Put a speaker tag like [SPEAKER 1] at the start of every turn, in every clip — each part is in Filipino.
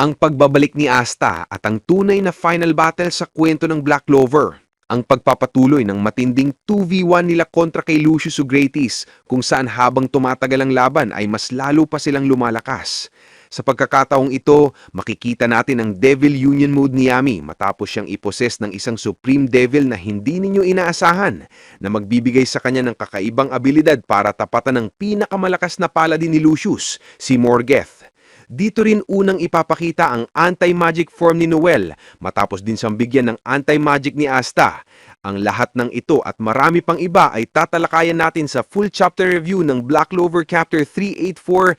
[SPEAKER 1] Ang pagbabalik ni Asta at ang tunay na final battle sa kwento ng Black Clover. Ang pagpapatuloy ng matinding 2v1 nila kontra kay Lucius Socrates kung saan habang tumatagal ang laban ay mas lalo pa silang lumalakas. Sa pagkakataong ito, makikita natin ang Devil Union Mode ni Yami matapos siyang iposes ng isang Supreme Devil na hindi ninyo inaasahan na magbibigay sa kanya ng kakaibang abilidad para tapatan ng pinakamalakas na paladin ni Lucius, si Morgeth. Dito rin unang ipapakita ang anti-magic form ni Noel matapos din siyang bigyan ng anti-magic ni Asta. Ang lahat ng ito at marami pang iba ay tatalakayan natin sa full chapter review ng Black Clover Chapter 384,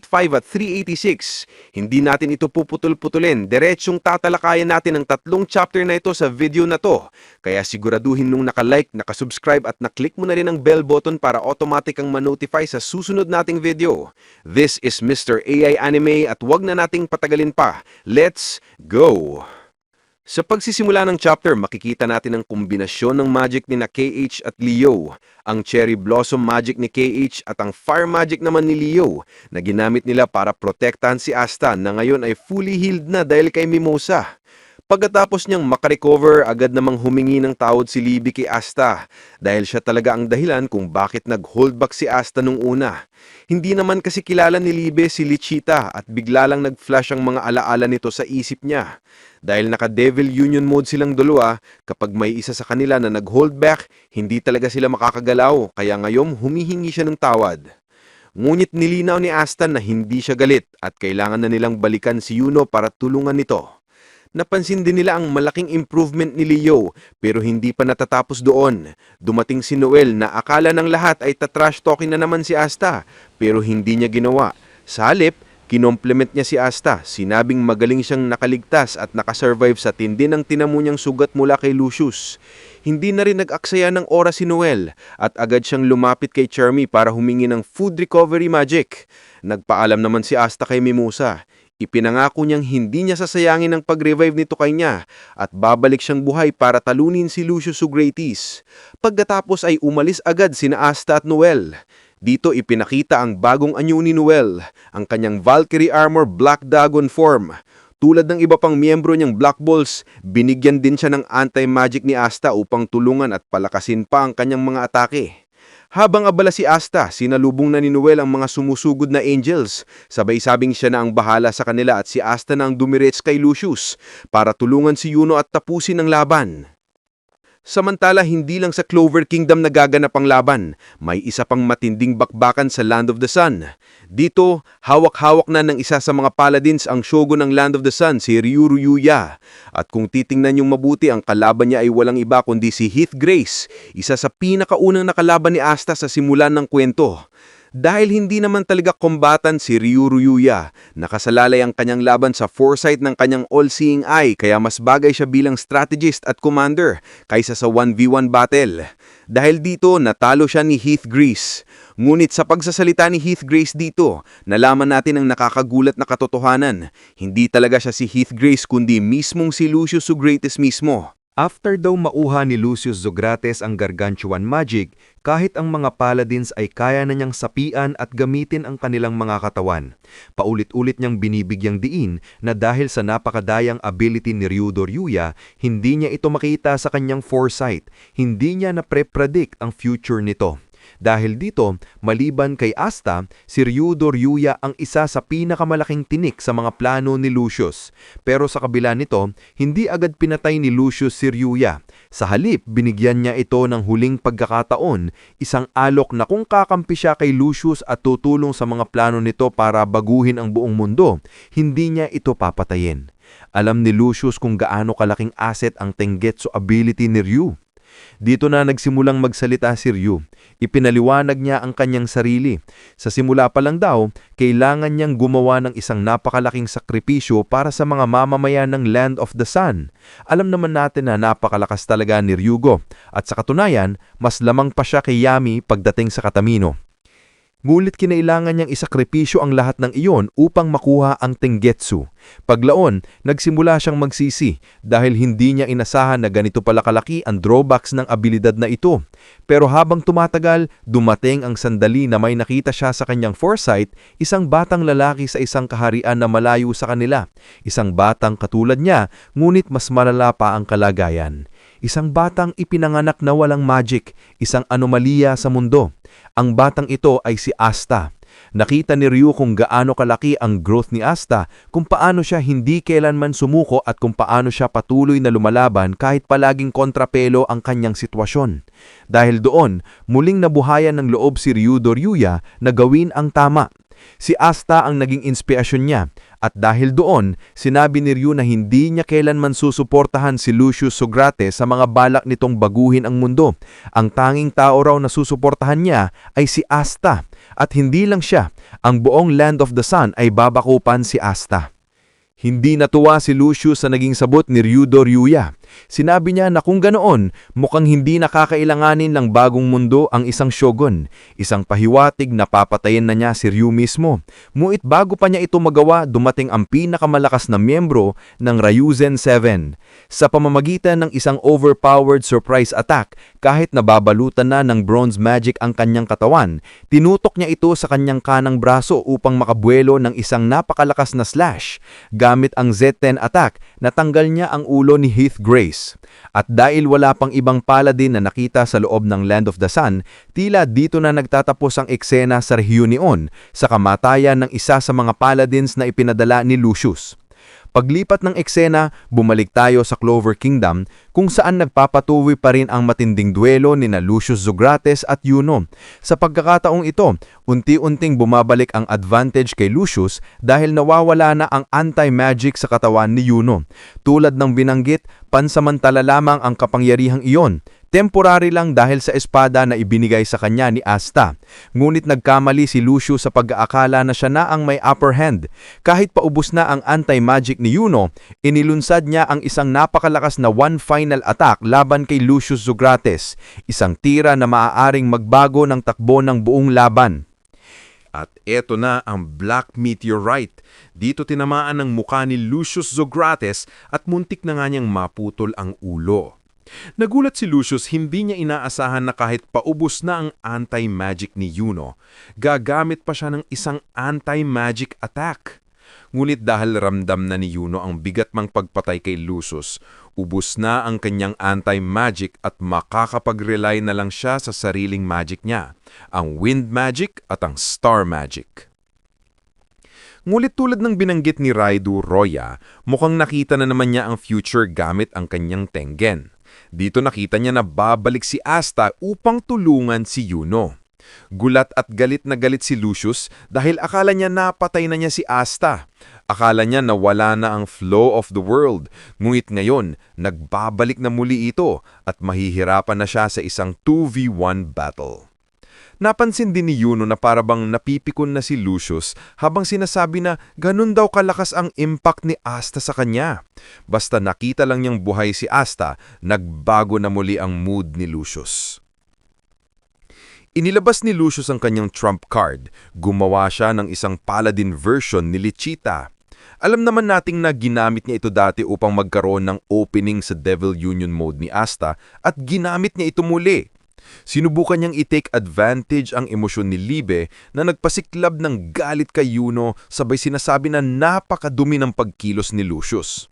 [SPEAKER 1] 385 at 386. Hindi natin ito puputol-putulin, diretsyong tatalakayan natin ang tatlong chapter na ito sa video na to. Kaya siguraduhin nung nakalike, nakasubscribe at naklik mo na rin ang bell button para automatic ang ma-notify sa susunod nating video. This is Mr. AI Anime at wag na nating patagalin pa. Let's go! Sa pagsisimula ng chapter, makikita natin ang kombinasyon ng magic ni na KH at Leo, ang Cherry Blossom magic ni KH at ang Fire magic naman ni Leo na ginamit nila para protektahan si Asta na ngayon ay fully healed na dahil kay Mimosa. Pagkatapos niyang makarecover, agad namang humingi ng tawad si Libby kay Asta dahil siya talaga ang dahilan kung bakit nag-hold back si Asta nung una. Hindi naman kasi kilala ni Libby si Lichita at bigla lang nag-flash ang mga alaala nito sa isip niya. Dahil naka-Devil Union Mode silang dalawa, kapag may isa sa kanila na nag-hold back, hindi talaga sila makakagalaw kaya ngayon humihingi siya ng tawad. Ngunit nilinaw ni Asta na hindi siya galit at kailangan na nilang balikan si Yuno para tulungan nito. Napansin din nila ang malaking improvement ni Leo pero hindi pa natatapos doon. Dumating si Noel na akala ng lahat ay tatrash talking na naman si Asta pero hindi niya ginawa. Sa halip, kinomplement niya si Asta, sinabing magaling siyang nakaligtas at nakasurvive sa tindi ng tinamo niyang sugat mula kay Lucius. Hindi na rin nag-aksaya ng oras si Noel at agad siyang lumapit kay Charmy para humingi ng food recovery magic. Nagpaalam naman si Asta kay Mimosa. Ipinangako niyang hindi niya sasayangin ang pag-revive nito kay niya at babalik siyang buhay para talunin si Lucius Socrates. Pagkatapos ay umalis agad sina Asta at Noel. Dito ipinakita ang bagong anyo ni Noel, ang kanyang Valkyrie Armor Black Dragon form. Tulad ng iba pang miyembro niyang Black Balls, binigyan din siya ng anti-magic ni Asta upang tulungan at palakasin pa ang kanyang mga atake. Habang abala si Asta, sinalubong na ni Noel ang mga sumusugod na angels. Sabay sabing siya na ang bahala sa kanila at si Asta na ang dumirets kay Lucius para tulungan si Yuno at tapusin ang laban. Samantala, hindi lang sa Clover Kingdom nagaganap ang laban, may isa pang matinding bakbakan sa Land of the Sun. Dito, hawak-hawak na ng isa sa mga paladins ang shogun ng Land of the Sun, si Ryuryuya. At kung titingnan niyong mabuti, ang kalaban niya ay walang iba kundi si Heath Grace, isa sa pinakaunang nakalaban ni Asta sa simulan ng kwento. Dahil hindi naman talaga kombatan si Ryuryuya, nakasalalay ang kanyang laban sa foresight ng kanyang all-seeing eye kaya mas bagay siya bilang strategist at commander kaysa sa 1v1 battle. Dahil dito, natalo siya ni Heath Grace. Ngunit sa pagsasalita ni Heath Grace dito, nalaman natin ang nakakagulat na katotohanan. Hindi talaga siya si Heath Grace kundi mismong si Lucius Socrates mismo.
[SPEAKER 2] After daw mauha ni Lucius Socrates ang Gargantuan magic, kahit ang mga paladins ay kaya na niyang sapian at gamitin ang kanilang mga katawan. Paulit-ulit niyang binibigyang diin na dahil sa napakadayang ability ni Ryuryuya, hindi niya ito makita sa kanyang foresight, hindi niya na-predict ang future nito. Dahil dito, maliban kay Asta, si Ryuryuya ang isa sa pinakamalaking tinik sa mga plano ni Lucius. Pero sa kabila nito, hindi agad pinatay ni Lucius si Ryuya. Sa halip, binigyan niya ito ng huling pagkakataon, isang alok na kung kakampi siya kay Lucius at tutulong sa mga plano nito para baguhin ang buong mundo, hindi niya ito papatayin. Alam ni Lucius kung gaano kalaking asset ang Tengetsu ability ni Ryu. Dito na nagsimulang magsalita si Ryu. Ipinaliwanag niya ang kanyang sarili. Sa simula pa lang daw, kailangan niyang gumawa ng isang napakalaking sakripisyo para sa mga mamamayan ng Land of the Sun. Alam naman natin na napakalakas talaga ni Ryugo. At sa katunayan, mas lamang pa siya kay Yami pagdating sa Katamino. Ngunit kinailangan niyang isakripisyo ang lahat ng iyon upang makuha ang Tengetsu. Paglaon, nagsimula siyang magsisi dahil hindi niya inasahan na ganito pala kalaki ang drawbacks ng abilidad na ito. Pero habang tumatagal, dumating ang sandali na may nakita siya sa kanyang foresight, isang batang lalaki sa isang kaharian na malayo sa kanila. Isang batang katulad niya, ngunit mas malala pa ang kalagayan. Isang batang ipinanganak na walang magic, isang anomalya sa mundo. Ang batang ito ay si Asta. Nakita ni Ryu kung gaano kalaki ang growth ni Asta, kung paano siya hindi kailanman sumuko at kung paano siya patuloy na lumalaban kahit palaging kontrapelo ang kanyang sitwasyon. Dahil doon, muling nabuhayan ng loob si Ryudo Ryuya na gawin ang tama. Si Asta ang naging inspirasyon niya at dahil doon, sinabi ni Ryu na hindi niya kailanman susuportahan si Lucius Sograte sa mga balak nitong baguhin ang mundo. Ang tanging tao raw na susuportahan niya ay si Asta at hindi lang siya, ang buong Land of the Sun ay babakupan si Asta. Hindi natuwa si Lucius sa naging sabot ni Ryudo Ryuya. Sinabi niya na kung ganoon, mukhang hindi nakakailanganin ng bagong mundo ang isang shogun. Isang pahiwatig na papatayin na niya si Ryu mismo. Ngunit bago pa niya ito magawa, dumating ang pinakamalakas na miyembro ng Ryuzen 7. Sa pamamagitan ng isang overpowered surprise attack, kahit nababalutan na ng bronze magic ang kanyang katawan, tinutok niya ito sa kanyang kanang braso upang makabuelo ng isang napakalakas na slash. Gamit ang Z10 attack, natanggal niya ang ulo ni Heath Grace. At dahil wala pang ibang paladin na nakita sa loob ng Land of the Sun, tila dito na nagtatapos ang eksena sa reunion sa kamatayan ng isa sa mga paladins na ipinadala ni Lucius. Paglipat ng eksena, bumalik tayo sa Clover Kingdom kung saan nagpapatuloy pa rin ang matinding duelo ni Lucius Zogrates at Yuno. Sa pagkakataong ito, unti-unting bumabalik ang advantage kay Lucius dahil nawawala na ang anti-magic sa katawan ni Yuno. Tulad ng binanggit, pansamantala lamang ang kapangyarihang iyon. Temporary lang dahil sa espada na ibinigay sa kanya ni Asta. Ngunit nagkamali si Lucius sa pag-aakala na siya na ang may upper hand. Kahit paubos na ang anti-magic ni Yuno, inilunsad niya ang isang napakalakas na one final attack laban kay Lucius Zogrates, isang tira na maaaring magbago ng takbo ng buong laban.
[SPEAKER 1] At eto na ang Black Meteorite. Dito tinamaan ang mukha ni Lucius Zogrates at muntik na nga niyang maputol ang ulo. Nagulat si Lucius, hindi niya inaasahan na kahit paubos na ang anti-magic ni Yuno, gagamit pa siya ng isang anti-magic attack. Ngunit dahil ramdam na ni Yuno ang bigat mang pagpatay kay Lucius, ubos na ang kanyang anti-magic at makakapag-rely na lang siya sa sariling magic niya, ang wind magic at ang star magic. Ngunit tulad ng binanggit ni Raido Roya, mukhang nakita na naman niya ang future gamit ang kanyang Tengen. Dito nakita niya na babalik si Asta upang tulungan si Yuno. Gulat at galit na galit si Lucius dahil akala niya napatay na niya si Asta. Akala niya na wala na ang flow of the world. Ngunit ngayon, nagbabalik na muli ito at mahihirapan na siya sa isang 2v1 battle. Napansin din ni Yuno na parabang napipikon na si Lucius habang sinasabi na ganun daw kalakas ang impact ni Asta sa kanya. Basta nakita lang niyang buhay si Asta, nagbago na muli ang mood ni Lucius. Inilabas ni Lucius ang kanyang trump card. Gumawa siya ng isang paladin version ni Lichita. Alam naman nating na ginamit niya ito dati upang magkaroon ng opening sa Devil Union mode ni Asta at ginamit niya ito muli. Sinubukan niyang i-take advantage ang emosyon ni Libe na nagpasiklab ng galit kay Yuno sabay sinasabi na napakadumi ng pagkilos ni Lucius.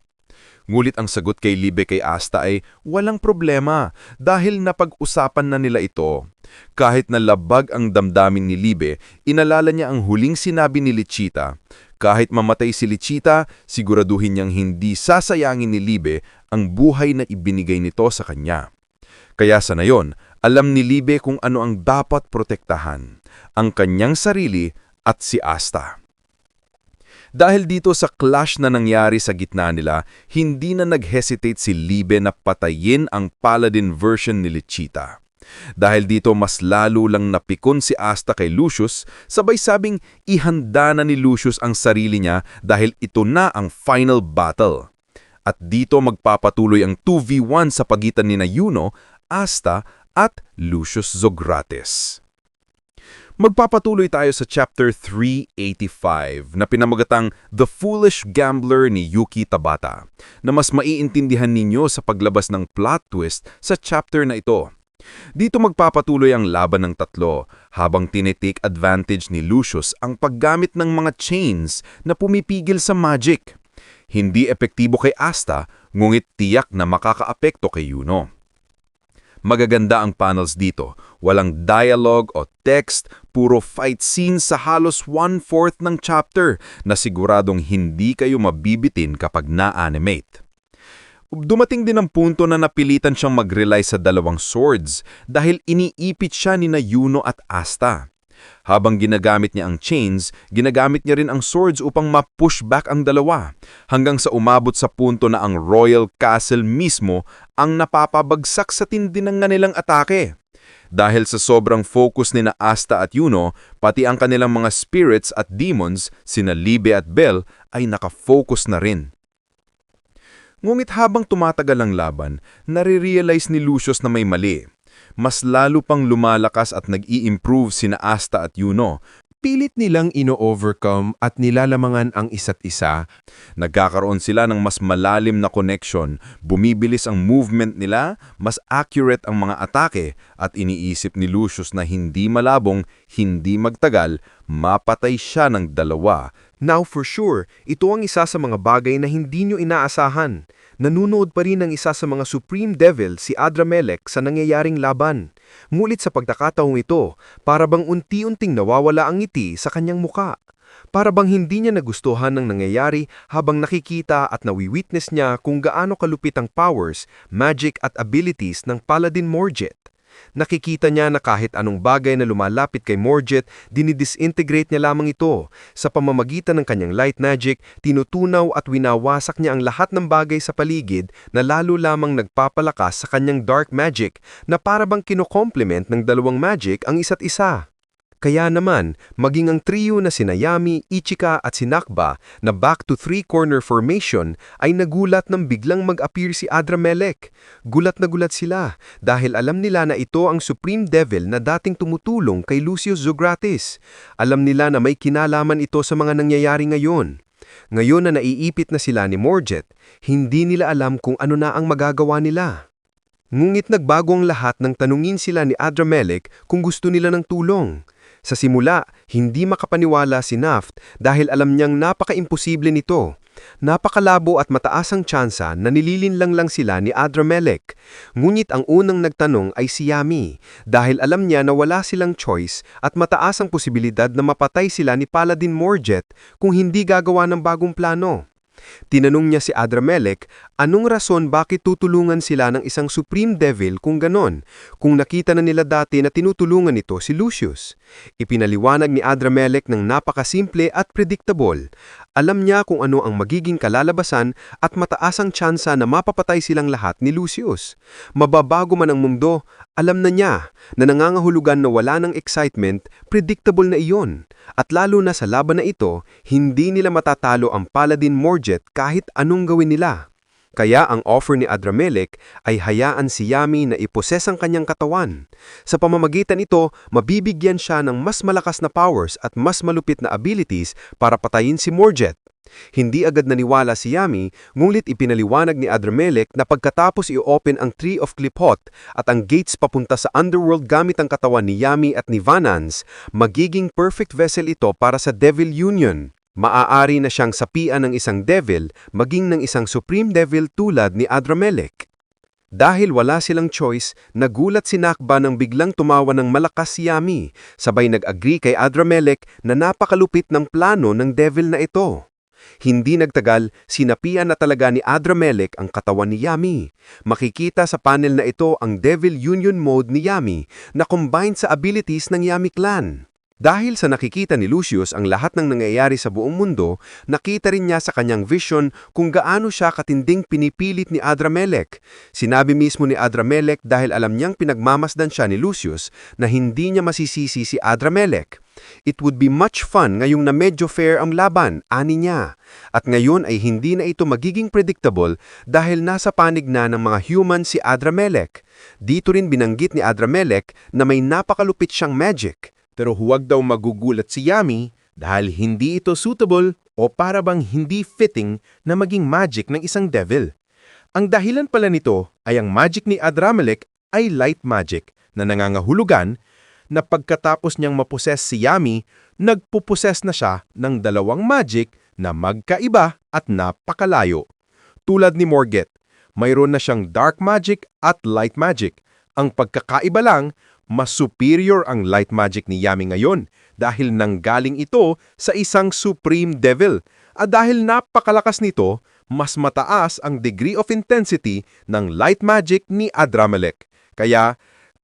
[SPEAKER 1] Ngulit ang sagot kay Libe kay Asta ay walang problema dahil napag-usapan na nila ito. Kahit na labag ang damdamin ni Libe, inalala niya ang huling sinabi ni Lichita. Kahit mamatay si Lichita, siguraduhin niyang hindi sasayangin ni Libe ang buhay na ibinigay nito sa kanya. Kaya sa nayon, alam ni Libe kung ano ang dapat protektahan, ang kanyang sarili at si Asta. Dahil dito sa clash na nangyari sa gitna nila, hindi na nag-hesitate si Libe na patayin ang paladin version ni Lichita. Dahil dito mas lalo lang napikon si Asta kay Lucius, sabay sabing ihanda na ni Lucius ang sarili niya dahil ito na ang final battle. At dito magpapatuloy ang 2v1 sa pagitan ni Yuno, Asta at Lucius Zogrates.
[SPEAKER 3] Magpapatuloy tayo sa Chapter 385 na pinamagatang The Foolish Gambler ni Yuki Tabata na mas maiintindihan ninyo sa paglabas ng plot twist sa chapter na ito. Dito magpapatuloy ang laban ng tatlo habang tinitake advantage ni Lucius ang paggamit ng mga chains na pumipigil sa magic. Hindi epektibo kay Asta, ngunit tiyak na makakaapekto kay Yuno. Magaganda ang panels dito, walang dialogue o text, puro fight scenes sa halos 1/4 ng chapter na siguradong hindi kayo mabibitin kapag na-animate. Dumating din ang punto na napilitan siyang mag-rely sa dalawang swords dahil iniipit siya ni Yuno at Asta. Habang ginagamit niya ang chains, ginagamit niya rin ang swords upang ma-push back ang dalawa, hanggang sa umabot sa punto na ang Royal Castle mismo ang napapabagsak sa tindi ng kanilang atake. Dahil sa sobrang focus ni na Asta at Yuno, pati ang kanilang mga spirits at demons, sina Libe at Bell, ay nakafocus na rin. Ngunit habang tumatagal ang laban, nare-realize ni Lucius na may mali. Mas lalo pang lumalakas at nag-i-improve sina Asta at Yuno.
[SPEAKER 4] Pilit nilang ino-overcome at nilalamangan ang isa't isa.
[SPEAKER 3] Nagkakaroon sila ng mas malalim na connection, bumibilis ang movement nila, mas accurate ang mga atake, at iniisip ni Lucius na hindi malabong, hindi magtagal, mapatay siya ng dalawa.
[SPEAKER 2] Now for sure, ito ang isa sa mga bagay na hindi nyo inaasahan. Nanunood pa rin ang isa sa mga Supreme Devil, si Adramelech, sa nangyayaring laban. Ngunit sa pagkakataong ito, para bang unti-unting nawawala ang ngiti sa kanyang muka. Para bang hindi niya nagustuhan ng nangyayari habang nakikita at nawi-witness niya kung gaano kalupit ang powers, magic at abilities ng Paladin Morjet. Nakikita niya na kahit anong bagay na lumalapit kay Morjet, dinidisintegrate niya lamang ito. Sa pamamagitan ng kanyang light magic, tinutunaw at winawasak niya ang lahat ng bagay sa paligid na lalo lamang nagpapalakas sa kanyang dark magic na para bang kino-complement ng dalawang magic ang isa't isa. Kaya naman, maging ang trio na sina Yami, Ichika at si Nakba na back to three-corner formation ay nagulat nang biglang mag-appear si Adramelech. Gulat na gulat sila dahil alam nila na ito ang Supreme Devil na dating tumutulong kay Lucius Zogratis. Alam nila na may kinalaman ito sa mga nangyayari ngayon. Ngayon na naiipit na sila ni Morjet, hindi nila alam kung ano na ang magagawa nila. Ngunit nagbago ang lahat nang tanungin sila ni Adramelech kung gusto nila ng tulong. Sa simula, hindi makapaniwala si Naft dahil alam niyang napaka-imposible nito. Napakalabo at mataas ang tsansa na nililinlang lang sila ni Adramelech. Ngunit ang unang nagtanong ay si Yami dahil alam niya na wala silang choice at mataas ang posibilidad na mapatay sila ni Paladin Morjet kung hindi gagawa ng bagong plano. Tinanong niya si Adramelech anong rason bakit tutulungan sila ng isang Supreme Devil kung ganon, kung nakita na nila dati na tinutulungan ito si Lucius. Ipinaliwanag ni Adramelech ng napakasimple at predictable. Alam niya kung ano ang magiging kalalabasan at mataas ang tsansa na mapapatay silang lahat ni Lucius. Mababago man ang mundo, alam na niya na nangangahulugan na wala ng excitement, predictable na iyon. At lalo na sa laban na ito, hindi nila matatalo ang Paladin Morjet kahit anong gawin nila. Kaya ang offer ni Adramelech ay hayaan si Yami na iposes ang kanyang katawan. Sa pamamagitan ito, mabibigyan siya ng mas malakas na powers at mas malupit na abilities para patayin si Morjet. Hindi agad naniwala si Yami, ngunit ipinaliwanag ni Adramelech na pagkatapos i-open ang Tree of Qliphoth at ang gates papunta sa underworld gamit ang katawan ni Yami at ni Vanans, magiging perfect vessel ito para sa Devil Union. Maaari na siyang sapian ng isang devil, maging ng isang Supreme Devil tulad ni Adramelech. Dahil wala silang choice, nagulat si Nakba nang biglang tumawa ng malakas si Yami, sabay nag-agree kay Adramelech na napakalupit ng plano ng devil na ito. Hindi nagtagal, sinapian na talaga ni Adramelech ang katawan ni Yami. Makikita sa panel na ito ang Devil Union mode ni Yami na combined sa abilities ng Yami Clan. Dahil sa nakikita ni Lucius ang lahat ng nangyayari sa buong mundo, nakita rin niya sa kanyang vision kung gaano siya katinding pinipilit ni Adramelech. Sinabi mismo ni Adramelech dahil alam niyang pinagmamasdan siya ni Lucius na hindi niya masisisi si Adramelech. It would be much fun ngayong na medyo fair ang laban, ani niya. At ngayon ay hindi na ito magiging predictable dahil nasa panig na ng mga human si Adramelech. Dito rin binanggit ni Adramelech na may napakalupit siyang magic.
[SPEAKER 4] Pero huwag daw magugulat si Yami dahil hindi ito suitable o para bang hindi fitting na maging magic ng isang devil. Ang dahilan pala nito ay ang magic ni Adramelech ay light magic na nangangahulugan na pagkatapos niyang maposes si Yami, nagpuposes na siya ng dalawang magic na magkaiba at napakalayo. Tulad ni Morget, mayroon na siyang dark magic at light magic. Ang pagkakaiba lang, mas superior ang light magic ni Yami ngayon dahil nanggaling ito sa isang supreme devil. At dahil napakalakas nito, mas mataas ang degree of intensity ng light magic ni Adramelech. Kaya,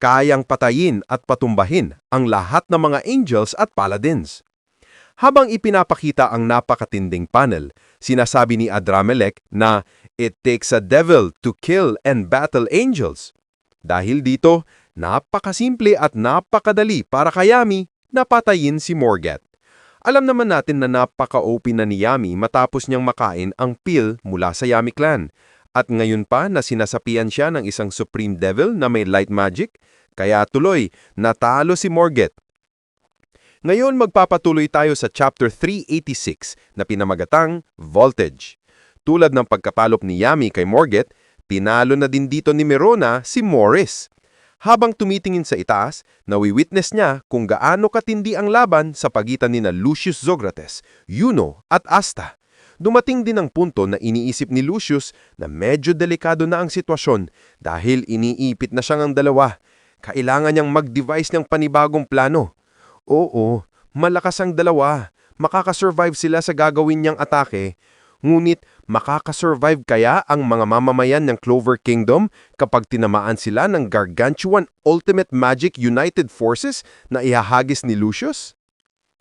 [SPEAKER 4] kayang patayin at patumbahin ang lahat ng mga angels at paladins. Habang ipinapakita ang napakatinding panel, sinasabi ni Adramelech na it takes a devil to kill and battle angels. Dahil dito, napakasimple at napakadali para kay Yami na patayin si Morget. Alam naman natin na napaka-OP na ni Yami matapos niyang makain ang pill mula sa Yami clan. At ngayon pa na sinasapian siya ng isang Supreme Devil na may light magic, kaya tuloy, natalo si Morget. Ngayon magpapatuloy tayo sa Chapter 386 na pinamagatang Voltage. Tulad ng pagkapalop ni Yami kay Morget, tinalo na din dito ni Merona si Morris. Habang tumitingin sa itaas, nawi-witness niya kung gaano katindi ang laban sa pagitan ni Lucius Zogrates, Yuno at Asta. Dumating din ang punto na iniisip ni Lucius na medyo delikado na ang sitwasyon dahil iniipit na siyang ang dalawa. Kailangan niyang mag-devise ng panibagong plano. Oo, malakas ang dalawa. Makakasurvive sila sa gagawin niyang atake. Ngunit makakasurvive kaya ang mga mamamayan ng Clover Kingdom kapag tinamaan sila ng Gargantuan Ultimate Magic United Forces na ihahagis ni Lucius?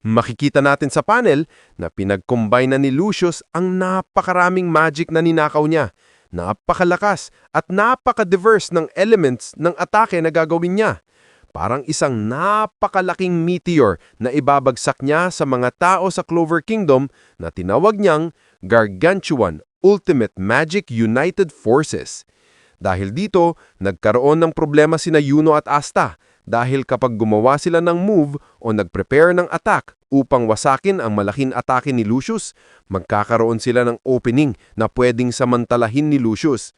[SPEAKER 4] Makikita natin sa panel na pinag-combine na ni Lucius ang napakaraming magic na ninakaw niya, napakalakas at napaka-diverse ng elements ng atake na gagawin niya. Parang isang napakalaking meteor na ibabagsak niya sa mga tao sa Clover Kingdom na tinawag niyang Gargantuan Ultimate Magic United Forces. Dahil dito, nagkaroon ng problema sina Yuno at Asta dahil kapag gumawa sila ng move o nag-prepare ng attack upang wasakin ang malaking atake ni Lucius, magkakaroon sila ng opening na pwedeng samantalahin ni Lucius.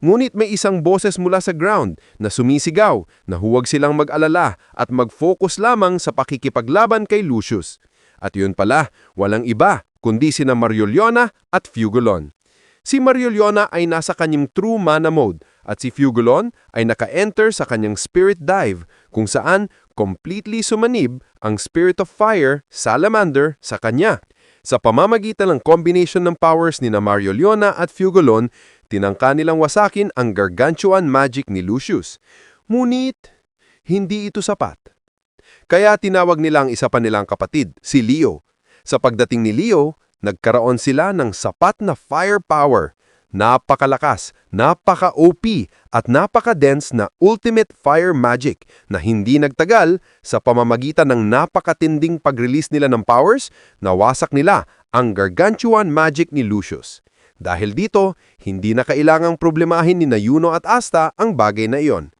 [SPEAKER 4] Ngunit may isang boses mula sa ground na sumisigaw na huwag silang mag-alala at mag-focus lamang sa pakikipaglaban kay Lucius. At yun pala, walang iba kundi sina Marioliona at Fugolon. Si Marioliona ay nasa kanyang true mana mode at si Fugolon ay naka-enter sa kanyang spirit dive kung saan completely sumanib ang Spirit of Fire, Salamander, sa kanya. Sa pamamagitan ng combination ng powers ni Marioliona at Fugolon, tinangka nilang wasakin ang Gargantuan magic ni Lucius. Ngunit, hindi ito sapat. Kaya tinawag nila ang isa pa nilang kapatid, si Leo. Sa pagdating ni Leo, nagkaroon sila ng sapat na firepower, napakalakas, napaka-OP at napaka-dense na ultimate fire magic na hindi nagtagal sa pamamagitan ng napakatinding pag-release nila ng powers, nawasak nila ang Gargantuan magic ni Lucius. Dahil dito, hindi na kailangang problemahin ni Yuno at Asta ang bagay na iyon.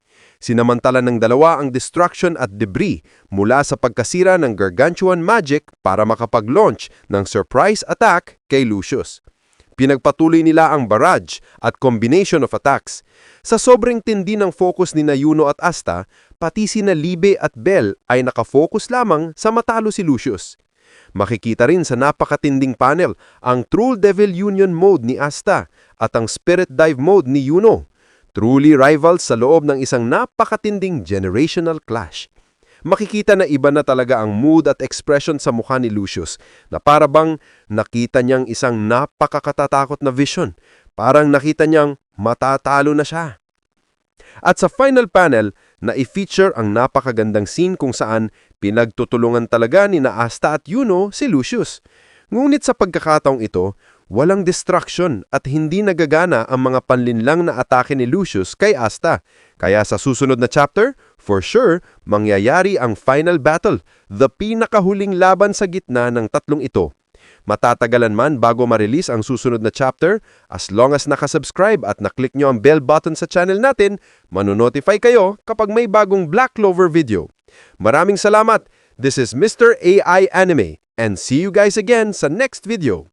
[SPEAKER 4] Sinamantala ng dalawa ang destruction at debris mula sa pagkasira ng Gargantuan magic para makapag-launch ng surprise attack kay Lucius. Pinagpatuloy nila ang barrage at combination of attacks. Sa sobrang tindi ng focus ni Yuno at Asta, pati sina Libe at Bell ay nakafocus lamang sa matalo si Lucius. Makikita rin sa napakatinding panel ang True Devil Union mode ni Asta at ang Spirit Dive mode ni Yuno. Truly rivals sa loob ng isang napakatinding generational clash. Makikita na iba na talaga ang mood at expression sa mukha ni Lucius na para bang nakita niyang isang napakakatatakot na vision. Parang nakita niyang matatalo na siya. At sa final panel, na-i-feature ang napakagandang scene kung saan pinagtutulungan talaga ni Asta at Yuno si Lucius. Ngunit sa pagkakataong ito, walang distraction at hindi nagagana ang mga panlinlang na atake ni Lucius kay Asta. Kaya sa susunod na chapter, for sure, mangyayari ang final battle, the pinakahuling laban sa gitna ng tatlong ito. Matatagalan man bago ma-release ang susunod na chapter, as long as nakasubscribe at naklik nyo ang bell button sa channel natin, manonotify kayo kapag may bagong Black Clover video. Maraming salamat! This is Mr. AI Anime, and see you guys again sa next video.